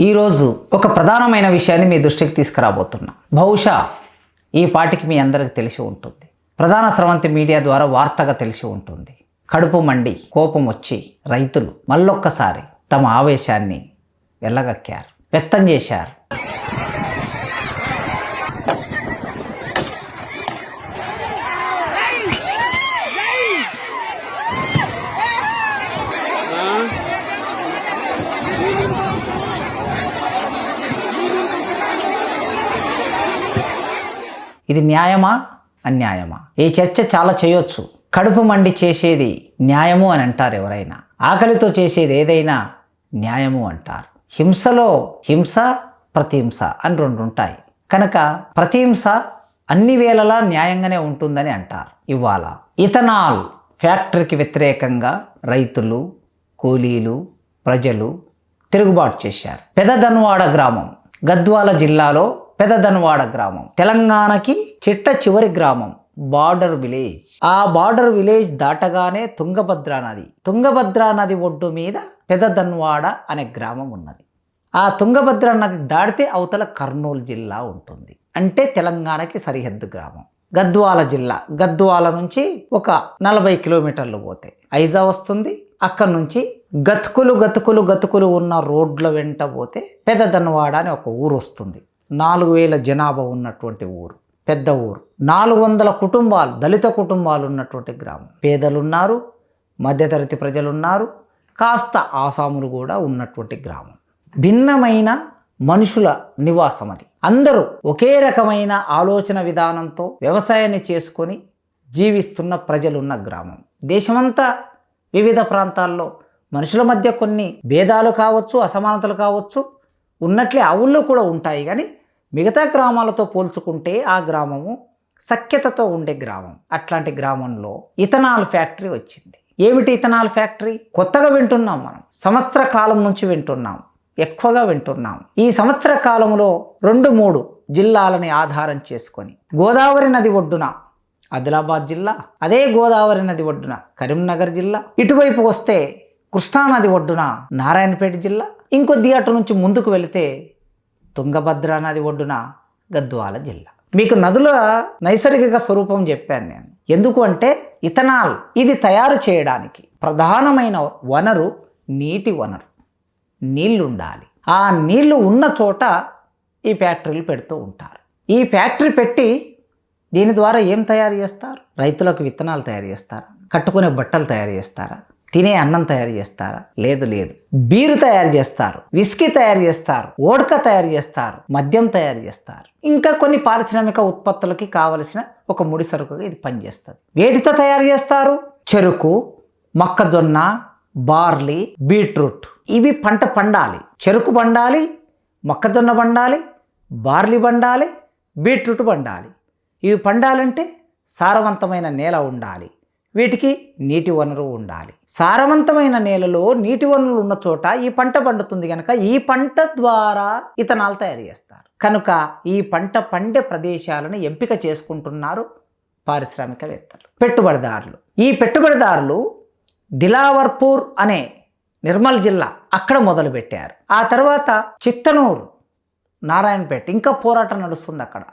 ఈరోజు ఒక ప్రధానమైన విషయాన్ని మీ దృష్టికి తీసుకురాబోతున్నా. బహుశా ఈ పాటికి మీ అందరికి తెలిసి ఉంటుంది, ప్రధాన స్రవంతి మీడియా ద్వారా వార్తగా తెలిసి ఉంటుంది. కడుపు మండి కోపం వచ్చి రైతులు మళ్ళొక్కసారి తమ ఆవేశాన్ని వెళ్ళగక్కారు, వ్యక్తం చేశారు. ఇది న్యాయమా అన్యాయమా? ఈ చర్చ చాలా చేయొచ్చు. కడుపు మండి చేసేది న్యాయము అని అంటారు ఎవరైనా, ఆకలితో చేసేది ఏదైనా న్యాయము అంటారు. హింసలో హింస ప్రతిహింస అని రెండు ఉంటాయి కనుక ప్రతిహింస అన్ని వేళలా న్యాయంగానే ఉంటుందని అంటారు. ఇవాళ ఇథనాల్ ఫ్యాక్టరీకి వ్యతిరేకంగా రైతులు, కూలీలు, ప్రజలు తిరుగుబాటు చేశారు. పెదదన్వాడ గ్రామం, గద్వాల జిల్లాలో పెదదన్వాడ గ్రామం, తెలంగాణకి చిట్ట చివరి గ్రామం, బార్డర్ విలేజ్. ఆ బార్డర్ విలేజ్ దాటగానే తుంగభద్రా నది ఒడ్డు మీద పెదదన్వాడ అనే గ్రామం ఉన్నది. ఆ తుంగభద్రా నది దాటితే అవతల కర్నూలు జిల్లా ఉంటుంది. అంటే తెలంగాణకి సరిహద్దు గ్రామం. గద్వాల జిల్లా, గద్వాల నుంచి ఒక 40 కిలోమీటర్లు పోతే ఐజా వస్తుంది. అక్కడి నుంచి గతుకులు ఉన్న రోడ్ల వెంట పోతే పెదదన్వాడ అని ఒక ఊరు వస్తుంది. 4000 జనాభా ఉన్నటువంటి ఊరు, పెద్ద ఊరు. 400 కుటుంబాలు, దళిత కుటుంబాలు ఉన్నటువంటి గ్రామం. పేదలున్నారు, మధ్యతరగతి ప్రజలున్నారు, కాస్త ఆసాములు కూడా ఉన్నటువంటి గ్రామం. భిన్నమైన మనుషుల నివాసం అది. అందరూ ఒకే రకమైన ఆలోచన విధానంతో వ్యవసాయాన్ని చేసుకొని జీవిస్తున్న ప్రజలున్న గ్రామం. దేశమంతా వివిధ ప్రాంతాల్లో మనుషుల మధ్య కొన్ని భేదాలు కావచ్చు, అసమానతలు కావచ్చు, ఉన్నట్లే ఆ ఊళ్ళో కూడా ఉంటాయి. కానీ మిగతా గ్రామాలతో పోల్చుకుంటే ఆ గ్రామము సఖ్యతతో ఉండే గ్రామం. అట్లాంటి గ్రామంలో ఇథనాల్ ఫ్యాక్టరీ వచ్చింది. ఏమిటి ఇథనాల్ ఫ్యాక్టరీ? కొత్తగా వింటున్నాం మనం, సంవత్సర కాలం నుంచి వింటున్నాం, ఎక్కువగా వింటున్నాం. ఈ సంవత్సర కాలంలో 2-3 జిల్లాలని ఆధారం చేసుకొని, గోదావరి నది ఒడ్డున ఆదిలాబాద్ జిల్లా, అదే గోదావరి నది ఒడ్డున కరీంనగర్ జిల్లా, ఇటువైపు వస్తే కృష్ణానది ఒడ్డున నారాయణపేట జిల్లా, ఇంకొద్ది అటు నుంచి ముందుకు వెళితే తుంగభద్రా నది ఒడ్డున గద్వాల జిల్లా. మీకు నదుల నైసర్గిక స్వరూపం చెప్పాను నేను. ఎందుకు అంటే ఇథనాల్ ఇది తయారు చేయడానికి ప్రధానమైన వనరు నీటి వనరు. నీళ్లు ఉండాలి. ఆ నీళ్లు ఉన్న చోట ఈ ఫ్యాక్టరీలు పెడుతూ ఉంటారు. ఈ ఫ్యాక్టరీ పెట్టి దీని ద్వారా ఏం తయారు చేస్తారు? రైతులకు విత్తనాలు తయారు చేస్తారా? కట్టుకునే బట్టలు తయారు చేస్తారా? తినే అన్నం తయారు చేస్తారా? లేదు. బీరు తయారు చేస్తారు, విస్కీ తయారు చేస్తారు, ఓడ్కా తయారు చేస్తారు, మద్యం తయారు చేస్తారు. ఇంకా కొన్ని పారిశ్రామిక ఉత్పత్తులకి కావలసిన ఒక ముడి సరుకుగా ఇది పనిచేస్తుంది. వేటితో తయారు చేస్తారు? చెరుకు, మొక్కజొన్న, బార్లీ, బీట్రూట్. ఇవి పంట పండాలి. చెరుకు పండాలి, మొక్కజొన్న పండాలి, బార్లీ పండాలి, బీట్రూట్ పండాలి. ఇవి పండాలంటే సారవంతమైన నేల ఉండాలి. వీటికి నీటి వనరు ఉండాలి. సారవంతమైన నేలలో నీటి వనరులు ఉన్న చోట ఈ పంట పండుతుంది కనుక ఈ పంట ద్వారా ఇథనాల్ తయారు చేస్తారు. కనుక ఈ పంట పండే ప్రదేశాలను ఎంపిక చేసుకుంటున్నారు పారిశ్రామికవేత్తలు, పెట్టుబడిదారులు. ఈ పెట్టుబడిదారులు దిలావర్పూర్ అనే నిర్మల్ జిల్లా అక్కడ మొదలుపెట్టారు. ఆ తర్వాత చిత్తనూరు, నారాయణపేట, ఇంకా పోరాటం నడుస్తుంది అక్కడ.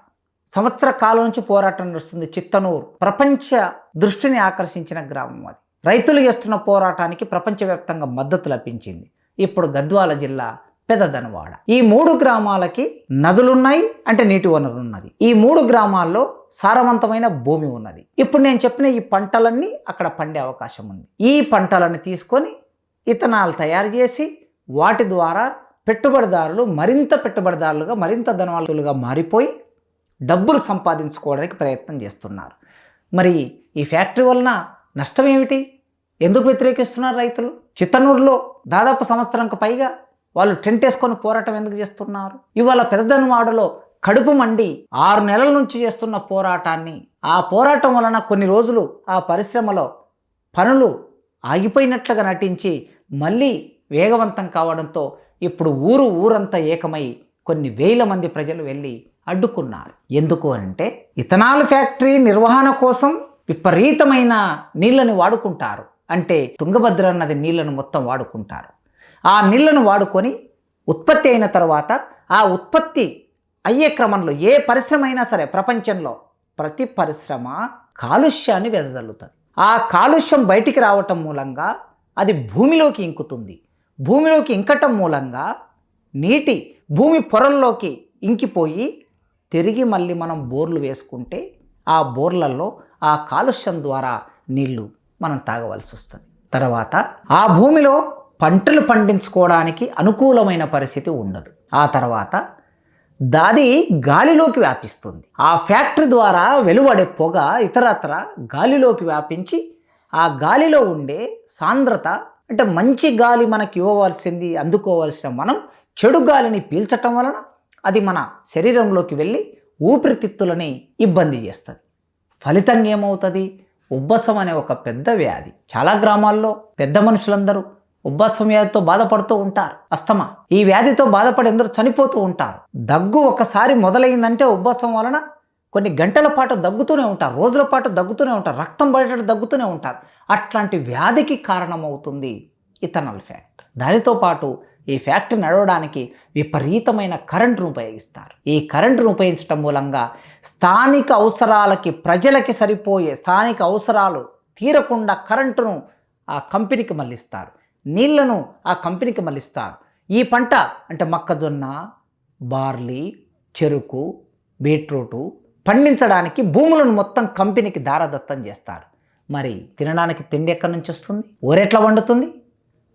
సంవత్సర కాలం నుంచి పోరాటం నడుస్తుంది. చిత్తనూరు ప్రపంచ దృష్టిని ఆకర్షించిన గ్రామం అది. రైతులు చేస్తున్న పోరాటానికి ప్రపంచవ్యాప్తంగా మద్దతు లభించింది. ఇప్పుడు గద్వాల జిల్లా పెదదన్వాడ. ఈ 3 గ్రామాలకి నదులున్నాయి, అంటే నీటి వనరు ఉన్నది. ఈ 3 గ్రామాల్లో సారవంతమైన భూమి ఉన్నది. ఇప్పుడు నేను చెప్పిన ఈ పంటలన్నీ అక్కడ పండే అవకాశం ఉంది. ఈ పంటలను తీసుకొని ఇథనాల్ తయారు చేసి వాటి ద్వారా పెట్టుబడిదారులు మరింత పెట్టుబడిదారులుగా, మరింత ధనవంతులుగా మారిపోయి డబ్బులు సంపాదించుకోవడానికి ప్రయత్నం చేస్తున్నారు. మరి ఈ ఫ్యాక్టరీ వలన నష్టం ఏమిటి? ఎందుకు వ్యతిరేకిస్తున్నారు రైతులు? చిత్తనూరులో దాదాపు సంవత్సరంకి పైగా వాళ్ళు టెంట్ వేసుకొని పోరాటం ఎందుకు చేస్తున్నారు? ఇవాళ పెదదన్వాడలో కడుపు మండి 6 నెలల నుంచి చేస్తున్న పోరాటాన్ని, ఆ పోరాటం వలన కొన్ని రోజులు ఆ పరిశ్రమలో పనులు ఆగిపోయినట్లుగా నటించి మళ్ళీ వేగవంతం కావడంతో ఇప్పుడు ఊరంతా ఏకమై కొన్ని వేల మంది ప్రజలు వెళ్ళి అడ్డుకున్నారు. ఎందుకు అంటే ఇథనాల్ ఫ్యాక్టరీ నిర్వహణ కోసం విపరీతమైన నీళ్ళని వాడుకుంటారు. అంటే తుంగభద్ర నది నీళ్లను మొత్తం వాడుకుంటారు. ఆ నీళ్లను వాడుకొని ఉత్పత్తి అయిన తర్వాత ఆ ఉత్పత్తి అయ్యే క్రమంలో ఏ పరిశ్రమ అయినా సరే ప్రపంచంలో ప్రతి పరిశ్రమ కాలుష్యాన్ని వెదజల్లుతుంది. ఆ కాలుష్యం బయటికి రావటం మూలంగా అది భూమిలోకి ఇంకుతుంది. భూమిలోకి ఇంకటం మూలంగా నీటి భూమి పొరల్లోకి ఇంకిపోయి తిరిగి మళ్ళీ మనం బోర్లు వేసుకుంటే ఆ బోర్లలో ఆ కాలుష్యం ద్వారా నీళ్లు మనం తాగవలసి వస్తుంది. తర్వాత ఆ భూమిలో పంటలు పండించుకోవడానికి అనుకూలమైన పరిస్థితి ఉండదు. ఆ తర్వాత దాది గాలిలోకి వ్యాపిస్తుంది. ఆ ఫ్యాక్టరీ ద్వారా వెలువడే పొగ ఇతరత్ర గాలిలోకి వ్యాపించి ఆ గాలిలో ఉండే సాంద్రత, అంటే మంచి గాలి మనకి ఇవ్వవలసింది అందుకోవాల్సిన మనం చెడు గాలిని పీల్చటం వలన అది మన శరీరంలోకి వెళ్ళి ఊపిరితిత్తులని ఇబ్బంది చేస్తుంది. ఫలితంగా ఏమవుతుంది? ఉబ్బసం అనే ఒక పెద్ద వ్యాధి. చాలా గ్రామాల్లో పెద్ద మనుషులందరూ ఉబ్బసం వ్యాధితో బాధపడుతూ ఉంటారు. అస్తమా ఈ వ్యాధితో బాధపడి అందరూ చనిపోతూ ఉంటారు. దగ్గు ఒకసారి మొదలైందంటే ఉబ్బసం వలన కొన్ని గంటల పాటు దగ్గుతూనే ఉంటారు, రోజుల పాటు దగ్గుతూనే ఉంటారు, రక్తం బయట దగ్గుతూనే ఉంటారు. అట్లాంటి వ్యాధికి కారణమవుతుంది ఇథనాల్ ఫ్యాక్టరీ. దానితో పాటు ఈ ఫ్యాక్టరీ నడవడానికి విపరీతమైన కరెంటును ఉపయోగిస్తారు. ఈ కరెంటును ఉపయోగించడం మూలంగా స్థానిక అవసరాలకి, ప్రజలకి సరిపోయే స్థానిక అవసరాలు తీరకుండా కరెంటును ఆ కంపెనీకి మళ్ళిస్తారు, నీళ్లను ఆ కంపెనీకి మళ్ళిస్తారు. ఈ పంట అంటే మొక్కజొన్న, బార్లీ, చెరుకు, బీట్రూటు పండించడానికి భూములను మొత్తం కంపెనీకి దారదత్తం చేస్తారు. మరి తినడానికి తిండి ఎక్కడి నుంచి వస్తుంది? ఊరెట్లా వండుతుంది?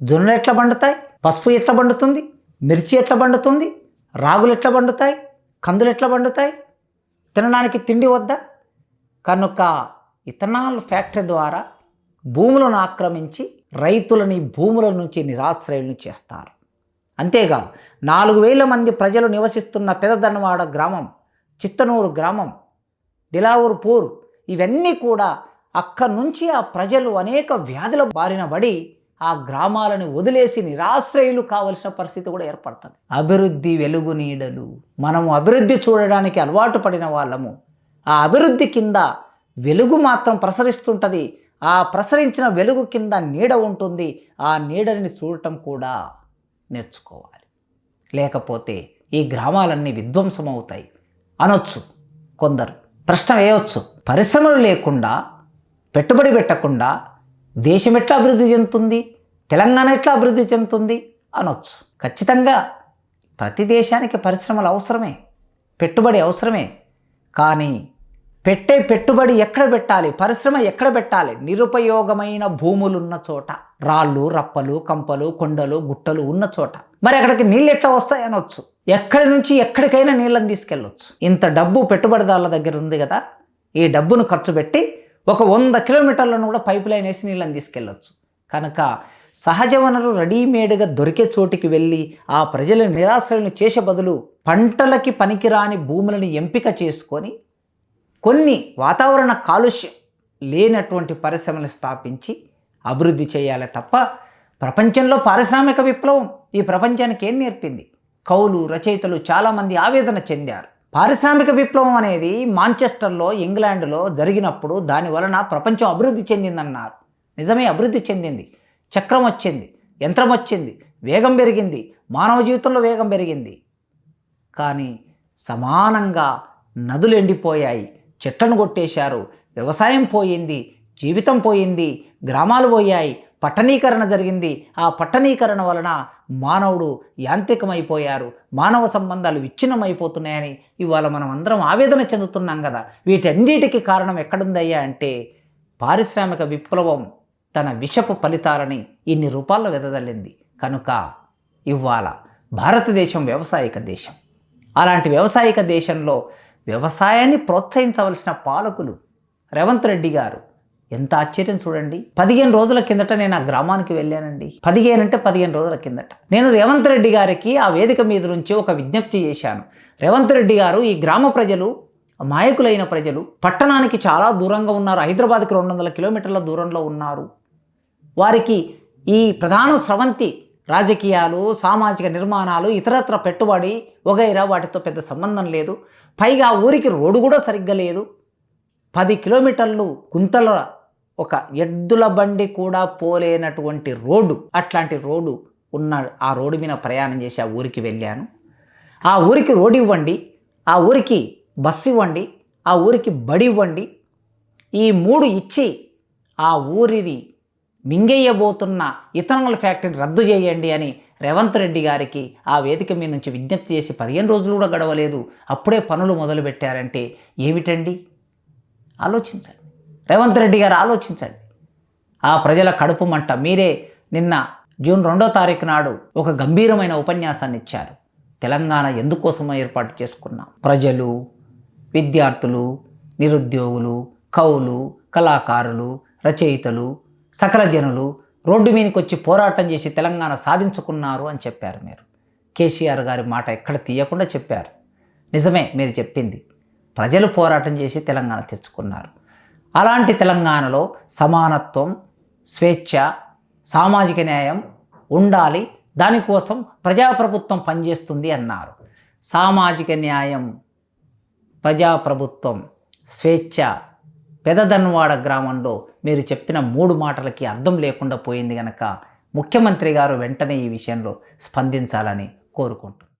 జొన్నలు ఎట్లా పండుతాయి? పసుపు ఎట్లా పండుతుంది? మిర్చి ఎట్లా పండుతుంది? రాగులు ఎట్లా పండుతాయి? కందులు ఎట్లా పండుతాయి? తినడానికి తిండి వద్దా? కనుక ఇథనాల్ ఫ్యాక్టరీ ద్వారా భూములను ఆక్రమించి రైతులని భూముల నుంచి నిరాశ్రయులను చేస్తారు. అంతేకాదు 4,000 మంది ప్రజలు నివసిస్తున్న పెదదన్నవాడ గ్రామం, చిత్తనూరు గ్రామం, దిలావర్పూర్ ఇవన్నీ కూడా అక్కడి నుంచి ఆ ప్రజలు అనేక వ్యాధుల బారిన పడి ఆ గ్రామాలను వదిలేసి నిరాశ్రయులు కావలసిన పరిస్థితి కూడా ఏర్పడుతుంది. అభివృద్ధి వెలుగు నీడలు. మనము అభివృద్ధి చూడడానికి అలవాటు పడిన వాళ్ళము. ఆ అభివృద్ధి కింద వెలుగు మాత్రం ప్రసరిస్తుంటుంది. ఆ ప్రసరించిన వెలుగు కింద నీడ ఉంటుంది. ఆ నీడని చూడటం కూడా నేర్చుకోవాలి. లేకపోతే ఈ గ్రామాలన్నీ విధ్వంసం అవుతాయి అనొచ్చు కొందరు. ప్రశ్న వేయవచ్చు, పరిశ్రమలు లేకుండా, పెట్టుబడి పెట్టకుండా దేశం ఎట్లా అభివృద్ధి చెందుతుంది, తెలంగాణ ఎట్లా అభివృద్ధి చెందుతుంది అనొచ్చు. ఖచ్చితంగా ప్రతి దేశానికి పరిశ్రమలు అవసరమే, పెట్టుబడి అవసరమే. కానీ పెట్టుబడి ఎక్కడ పెట్టాలి, పరిశ్రమ ఎక్కడ పెట్టాలి? నిరుపయోగమైన భూములు ఉన్న చోట, రాళ్ళు, రప్పలు, కంపలు, కొండలు, గుట్టలు ఉన్న చోట. మరి అక్కడికి నీళ్ళు ఎట్లా వస్తాయి అనొచ్చు. ఎక్కడి నుంచి ఎక్కడికైనా నీళ్ళని తీసుకెళ్ళొచ్చు. ఇంత డబ్బు పెట్టుబడిదారుల దగ్గర ఉంది కదా, ఈ డబ్బును ఖర్చు పెట్టి ఒక 100 కిలోమీటర్లను కూడా పైప్ లైన్ వేసి నీళ్ళని తీసుకెళ్ళొచ్చు. కనుక సహజ వనరు రెడీమేడ్గా దొరికే చోటికి వెళ్ళి ఆ ప్రజలను నిరాశ్రయులను చేసే బదులు పంటలకి పనికిరాని భూములను ఎంపిక చేసుకొని కొన్ని వాతావరణ కాలుష్యం లేనటువంటి పరిశ్రమలు స్థాపించి అభివృద్ధి చేయాలి తప్ప, ప్రపంచంలో పారిశ్రామిక విప్లవం ఈ ప్రపంచానికి ఏం నేర్పింది? కవులు, రచయితలు చాలామంది ఆవేదన చెందారు. పారిశ్రామిక విప్లవం అనేది మాంచెస్టర్లో, ఇంగ్లాండ్లో జరిగినప్పుడు దాని వలన ప్రపంచం అభివృద్ధి చెందిందన్నారు. నిజమే, అభివృద్ధి చెందింది. చక్రం వచ్చింది, యంత్రం వచ్చింది, వేగం పెరిగింది, మానవ జీవితంలో వేగం పెరిగింది. కానీ సమానంగా నదులు ఎండిపోయాయి, చెట్లను కొట్టేశారు, వ్యవసాయం పోయింది, జీవితం పోయింది, గ్రామాలు పోయాయి, పట్టణీకరణ జరిగింది. ఆ పట్టణీకరణ వలన మానవుడు యాంత్రికమైపోయారు, మానవ సంబంధాలు విచ్ఛిన్నమైపోతున్నాయని ఇవాళ మనం అందరం ఆవేదన చెందుతున్నాం కదా. వీటన్నిటికీ కారణం ఎక్కడుందయ్యా అంటే పారిశ్రామిక విప్లవం తన విషపు ఫలితాలని ఇన్ని రూపాల్లో వెదజల్లింది. కనుక ఇవాళ భారతదేశం వ్యవసాయక దేశం. అలాంటి వ్యవసాయక దేశంలో వ్యవసాయాన్ని ప్రోత్సహించవలసిన పాలకులు రేవంత్ రెడ్డి గారు. ఎంత ఆశ్చర్యం చూడండి. 15 రోజుల కిందట నేను ఆ గ్రామానికి వెళ్ళానండి. 15 రోజుల కిందట నేను రేవంత్ రెడ్డి గారికి ఆ వేదిక మీద నుంచి ఒక విజ్ఞప్తి చేశాను. రేవంత్ రెడ్డి గారు, ఈ గ్రామ ప్రజలు అమాయకులైన ప్రజలు పట్టణానికి చాలా దూరంగా ఉన్నారు, హైదరాబాద్కి 200 కిలోమీటర్ల దూరంలో ఉన్నారు. వారికి ఈ ప్రధాన స్రవంతి రాజకీయాలు, సామాజిక నిర్మాణాలు, ఇతరత్ర పెట్టుబడి వగైరా వాటితో పెద్ద సంబంధం లేదు. పైగా ఊరికి రోడ్డు కూడా సరిగ్గా లేదు. 10 కిలోమీటర్లు గుంతల, ఒక ఎద్దుల బండి కూడా పోలేనటువంటి రోడ్డు, అట్లాంటి రోడ్డు ఉన్న ఆ రోడ్డు మీద ప్రయాణం చేసి ఆ ఊరికి వెళ్ళాను. ఆ ఊరికి రోడ్డు ఇవ్వండి, ఆ ఊరికి బస్సు ఇవ్వండి, ఆ ఊరికి బడి ఇవ్వండి, ఈ 3 ఇచ్చి ఆ ఊరిని మింగేయబోతున్న ఇథనాల్ ఫ్యాక్టరీని రద్దు చేయండి అని రేవంత్ రెడ్డి గారికి ఆ వేదిక మీద నుంచి విజ్ఞప్తి చేసి 15 రోజులు కూడా గడవలేదు, అప్పుడే పనులు మొదలుపెట్టారంటే ఏమిటండి? ఆలోచించండి. రేవంత్ రెడ్డి గారు ఆలోచించండి. ఆ ప్రజల కడుపు మంట. మీరే నిన్న జూన్ 2వ తారీఖు నాడు ఒక గంభీరమైన ఉపన్యాసాన్ని ఇచ్చారు. తెలంగాణ ఎందుకోసమో ఏర్పాటు చేసుకున్నాం. ప్రజలు, విద్యార్థులు, నిరుద్యోగులు, కవులు, కళాకారులు, రచయితలు, సకల జనులు రోడ్డు మీదకి వచ్చి పోరాటం చేసి తెలంగాణ సాధించుకున్నారు అని చెప్పారు మీరు. కేసీఆర్ గారి మాట ఎక్కడ తీయకుండా చెప్పారు. నిజమే మీరు చెప్పింది. ప్రజలు పోరాటం చేసి తెలంగాణ తెచ్చుకున్నారు. అలాంటి తెలంగాణలో సమానత్వం, స్వేచ్ఛ, సామాజిక న్యాయం ఉండాలి, దానికోసం ప్రజాప్రభుత్వం పనిచేస్తుంది అన్నారు. సామాజిక న్యాయం, ప్రజాప్రభుత్వం, స్వేచ్ఛ పెదదన్వాడ గ్రామంలో మీరు చెప్పిన 3 మాటలకి అర్థం లేకుండా పోయింది కనుక ముఖ్యమంత్రి గారు వెంటనే ఈ విషయంలో స్పందించాలని కోరుకుంటున్నాను.